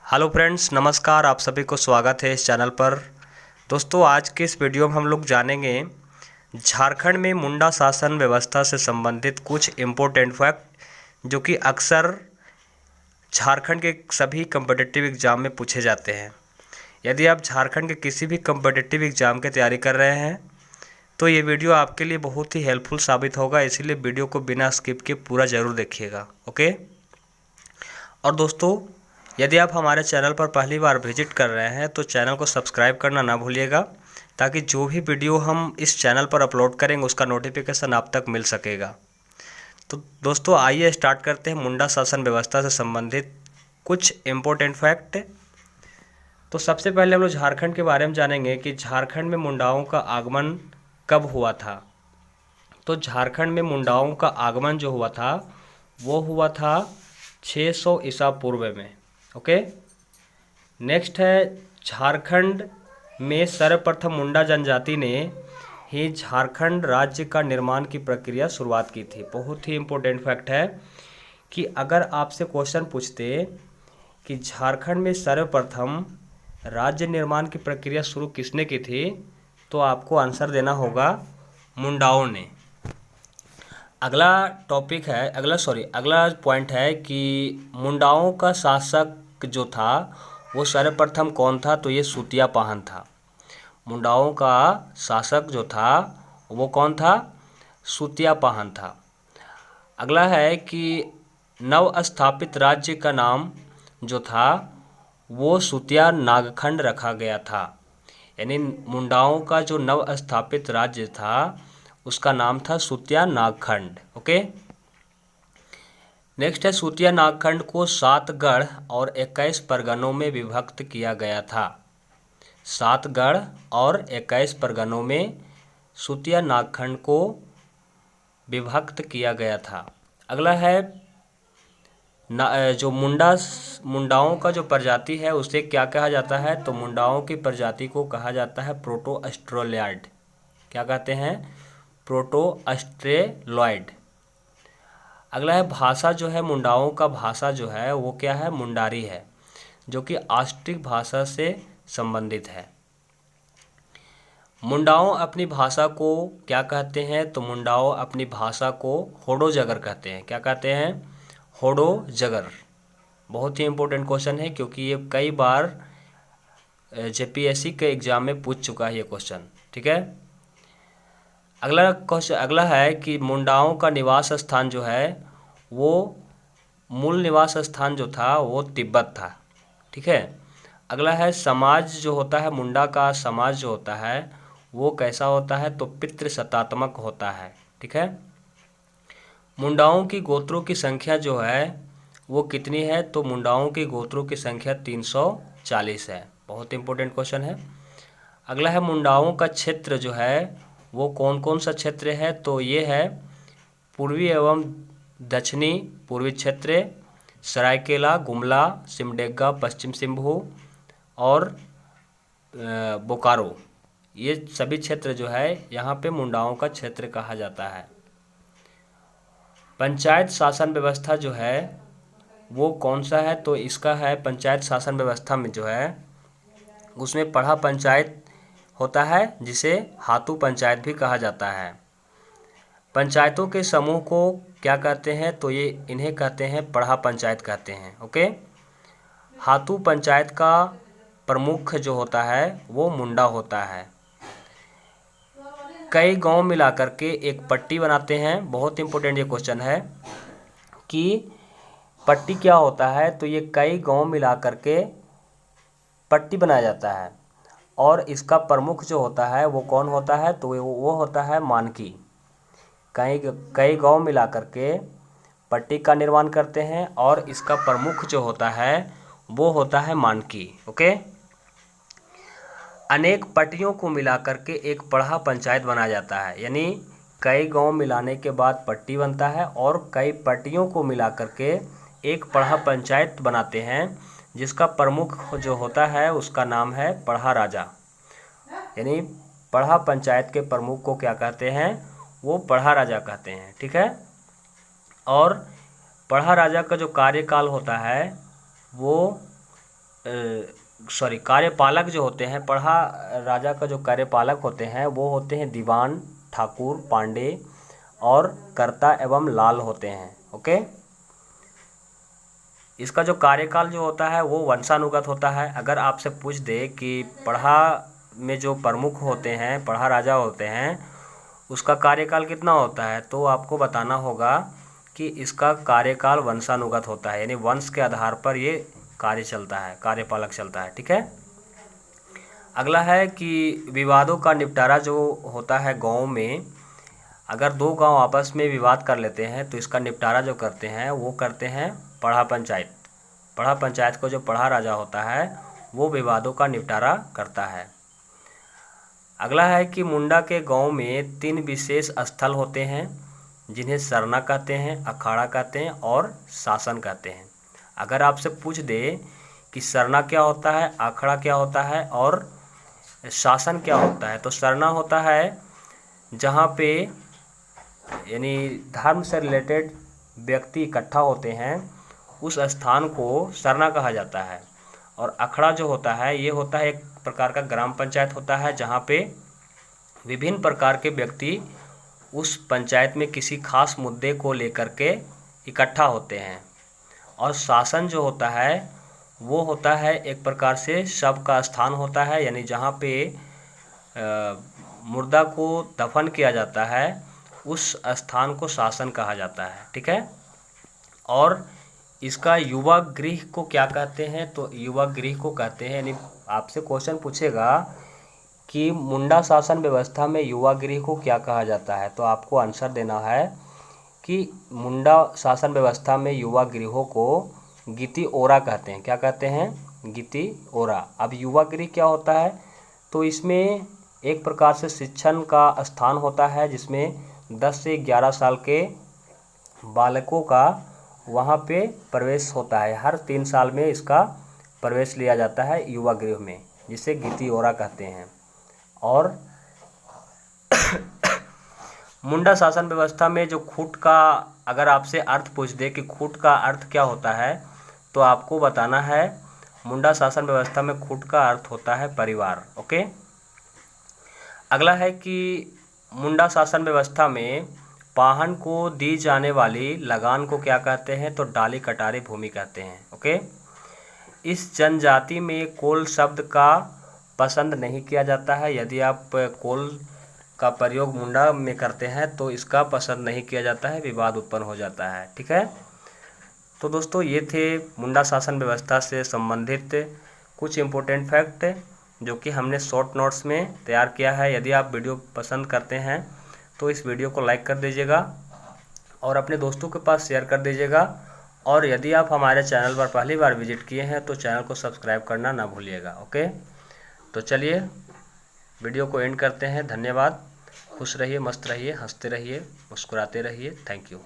Hello friends, नमस्कार। आप सभी को स्वागत है इस चैनल पर। दोस्तों, आज के इस वीडियो में हम लोग जानेंगे झारखंड में मुंडा शासन व्यवस्था से संबंधित कुछ इम्पोर्टेंट फैक्ट जो कि अक्सर झारखंड के सभी कम्पिटिटिव एग्ज़ाम में पूछे जाते हैं। यदि आप झारखंड के किसी भी कम्पिटिटिव एग्ज़ाम की तैयारी कर रहे हैं तो ये वीडियो आपके लिए बहुत ही हेल्पफुल साबित होगा, इसीलिए वीडियो को बिना स्किप के पूरा ज़रूर देखिएगा। ओके। और दोस्तों, यदि आप हमारे चैनल पर पहली बार विजिट कर रहे हैं तो चैनल को सब्सक्राइब करना ना भूलिएगा, ताकि जो भी वीडियो हम इस चैनल पर अपलोड करेंगे उसका नोटिफिकेशन आप तक मिल सकेगा। तो दोस्तों, आइए स्टार्ट करते हैं मुंडा शासन व्यवस्था से संबंधित कुछ इम्पोर्टेंट फैक्ट। तो सबसे पहले हम लोग झारखंड के बारे में जानेंगे कि झारखंड में मुंडाओं का आगमन कब हुआ था। तो झारखंड में मुंडाओं का आगमन जो हुआ था वो हुआ था 600 ईसा पूर्व में। ओके। नेक्स्ट है, झारखंड में सर्वप्रथम मुंडा जनजाति ने ही झारखंड राज्य का निर्माण की प्रक्रिया शुरुआत की थी। बहुत ही इम्पोर्टेंट फैक्ट है कि अगर आपसे क्वेश्चन पूछते कि झारखंड में सर्वप्रथम राज्य निर्माण की प्रक्रिया शुरू किसने की थी, तो आपको आंसर देना होगा मुंडाओं ने। अगला पॉइंट है कि मुंडाओं का शासक जो था वो सर्वप्रथम कौन था, तो ये सूतिया पाहन था। मुंडाओं का शासक जो था वो कौन था, सूतिया पाहन था। अगला है कि नव स्थापित राज्य का नाम जो था वो सूतिया नागखंड रखा गया था। यानी मुंडाओं का जो नव स्थापित राज्य था उसका नाम था सूतिया नागखंड। ओके। नेक्स्ट है, सूतिया नागखंड को 7 गढ़ और 21 परगनों में विभक्त किया गया था। 7 गढ़ और 21 परगनों में सूतिया नागखंड को विभक्त किया गया था। अगला है, जो मुंडाओं का जो प्रजाति है उसे क्या कहा जाता है, तो मुंडाओं की प्रजाति को कहा जाता है प्रोटो ऑस्ट्रेलॉयड। क्या कहते हैं, प्रोटो ऑस्ट्रेलॉयड। अगला है, भाषा जो है मुंडाओं का भाषा जो है वो क्या है, मुंडारी है, जो कि ऑस्ट्रिक भाषा से संबंधित है। मुंडाओं अपनी भाषा को क्या कहते हैं, तो मुंडाओं अपनी भाषा को होडो जगर कहते हैं। क्या कहते हैं, होडो जगर। बहुत ही इम्पोर्टेंट क्वेश्चन है क्योंकि ये कई बार जेपीएससी के एग्जाम में पूछ चुका है ये क्वेश्चन। ठीक है। अगला है कि मुंडाओं का निवास स्थान जो है वो मूल निवास स्थान जो था वो तिब्बत था। ठीक है। अगला है, समाज जो होता है, मुंडा का समाज जो होता है वो कैसा होता है, तो पितृसत्तात्मक होता है। ठीक है। मुंडाओं की गोत्रों की संख्या जो है वो कितनी है, तो मुंडाओं की गोत्रों की संख्या 340 है। बहुत इंपॉर्टेंट क्वेश्चन है। अगला है, मुंडाओं का क्षेत्र जो है वो कौन कौन सा क्षेत्र है, तो ये है पूर्वी एवं दक्षिणी पूर्वी क्षेत्र, सरायकेला, गुमला, सिमडेगा, पश्चिम सिंहभूम और बोकारो। ये सभी क्षेत्र जो है यहाँ पे मुंडाओं का क्षेत्र कहा जाता है। पंचायत शासन व्यवस्था जो है वो कौन सा है, तो इसका है पंचायत शासन व्यवस्था में जो है उसमें पढ़ा पंचायत होता है जिसे हातू पंचायत भी कहा जाता है। पंचायतों के समूह को क्या कहते हैं, तो ये इन्हें कहते हैं पढ़ा पंचायत कहते हैं। ओके। हातू पंचायत का प्रमुख जो होता है वो मुंडा होता है। कई गांव मिलाकर के एक पट्टी बनाते हैं। बहुत इंपॉर्टेंट ये क्वेश्चन है कि पट्टी क्या होता है, तो ये कई गांव मिलाकर के पट्टी बनाया जाता है और इसका प्रमुख जो होता है वो कौन होता है, तो वो होता है मानकी। कई गांव मिलाकर के पट्टी का निर्माण करते हैं और इसका प्रमुख जो होता है वो होता है मानकी। ओके। अनेक पट्टियों को मिलाकर के एक पढ़ा पंचायत बनाया जाता है। यानी कई गांव मिलाने के बाद पट्टी बनता है और कई पट्टियों को मिलाकर के एक पढ़ा पंचायत बनाते हैं, जिसका प्रमुख जो होता है उसका नाम है पढ़ा राजा। यानी पढ़ा पंचायत के प्रमुख को क्या कहते हैं, वो पढ़ा राजा कहते हैं। ठीक है। और पढ़ा राजा का जो कार्यकाल होता है वो कार्यपालक जो होते हैं, पढ़ा राजा का जो कार्यपालक होते हैं वो होते हैं दीवान, ठाकुर, पांडे और कर्ता एवं लाल होते हैं। ओके, इसका जो कार्यकाल जो होता है वो वंशानुगत होता है। अगर आपसे पूछ दे कि पढ़ा में जो प्रमुख होते हैं, पढ़ा राजा होते हैं, उसका कार्यकाल कितना होता है, तो आपको बताना होगा कि इसका कार्यकाल वंशानुगत होता है, यानी वंश के आधार पर ये कार्य चलता है, कार्यपालक चलता है। ठीक है। अगला है कि विवादों का निपटारा जो होता है गांव में, अगर दो गांव आपस में विवाद कर लेते हैं तो इसका निपटारा जो करते हैं वो करते हैं पढ़ा पंचायत। पढ़ा पंचायत को जो पढ़ा राजा होता है वो विवादों का निपटारा करता है। अगला है कि मुंडा के गांव में 3 विशेष स्थल होते हैं जिन्हें सरना कहते हैं, अखाड़ा कहते हैं और शासन कहते हैं। अगर आपसे पूछ दे कि सरना क्या होता है, अखाड़ा क्या होता है और शासन क्या होता है, तो सरना होता है जहाँ पे यानी धर्म से रिलेटेड व्यक्ति इकट्ठा होते हैं, उस स्थान को सरना कहा जाता है। और अखाड़ा जो होता है ये होता है एक प्रकार का ग्राम पंचायत होता है जहाँ पे विभिन्न प्रकार के व्यक्ति उस पंचायत में किसी खास मुद्दे को लेकर के इकट्ठा होते हैं। और शासन जो होता है वो होता है एक प्रकार से शव का स्थान होता है, यानी जहाँ पे मुर्दा को दफन किया जाता है उस स्थान को शासन कहा जाता है। ठीक है। और इसका युवा गृह को क्या कहते हैं, तो युवा गृह को कहते हैं, यानी आपसे क्वेश्चन पूछेगा कि मुंडा शासन व्यवस्था में युवा गृह को क्या कहा जाता है, तो आपको आंसर देना है कि मुंडा शासन व्यवस्था में युवा गृहों को गीति ओरा कहते हैं। क्या कहते हैं? गीति ओरा। अब युवा गृह क्या होता है, तो इसमें एक प्रकार से शिक्षण का स्थान होता है जिसमें 10 से 11 साल के बालकों का वहाँ पे प्रवेश होता है। हर 3 साल में इसका प्रवेश लिया जाता है युवा गृह में, जिसे गीति ओरा कहते हैं। और मुंडा शासन व्यवस्था में जो खूट का, अगर आपसे अर्थ पूछ दे कि खूट का अर्थ क्या होता है, तो आपको बताना है मुंडा शासन व्यवस्था में खूट का अर्थ होता है परिवार। ओके। अगला है कि मुंडा शासन व्यवस्था में पाहन को दी जाने वाली लगान को क्या कहते हैं, तो डाली कटारी भूमि कहते हैं। ओके। इस जनजाति में कोल शब्द का पसंद नहीं किया जाता है। यदि आप कोल का प्रयोग मुंडा में करते हैं तो इसका पसंद नहीं किया जाता है, विवाद उत्पन्न हो जाता है। ठीक है। तो दोस्तों ये थे मुंडा शासन व्यवस्था से संबंधित कुछ इम्पोर्टेंट फैक्ट जो कि हमने शॉर्ट नोट्स में तैयार किया है। यदि आप वीडियो पसंद करते हैं तो इस वीडियो को लाइक कर दीजिएगा और अपने दोस्तों के पास शेयर कर दीजिएगा। और यदि आप हमारे चैनल पर पहली बार विजिट किए हैं तो चैनल को सब्सक्राइब करना ना भूलिएगा। ओके। तो चलिए वीडियो को एंड करते हैं। धन्यवाद। खुश रहिए, मस्त रहिए, हंसते रहिए, मुस्कुराते रहिए। Thank you.